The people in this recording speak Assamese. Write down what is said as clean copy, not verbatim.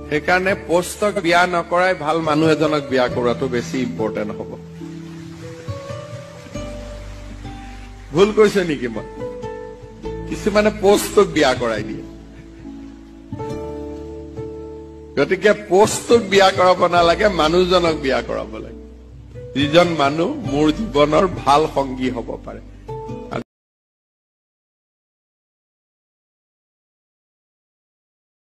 সেইকাৰণে পোষ্টক বিয়া নকৰাই ভাল মানুহ এজনক বিয়া কৰাটো বেছি ইম্পৰ্টেণ্ট হ'ব। ভুল কৈছে নেকি মই? কিছুমানে পোষ্টক বিয়া কৰাই দিয়ে। গতিকে পোষ্টক বিয়া কৰাব নালাগে, মানুহজনক বিয়া কৰাব লাগে, যিজন মানুহ মোৰ জীৱনৰ ভাল সংগী হ'ব পাৰে।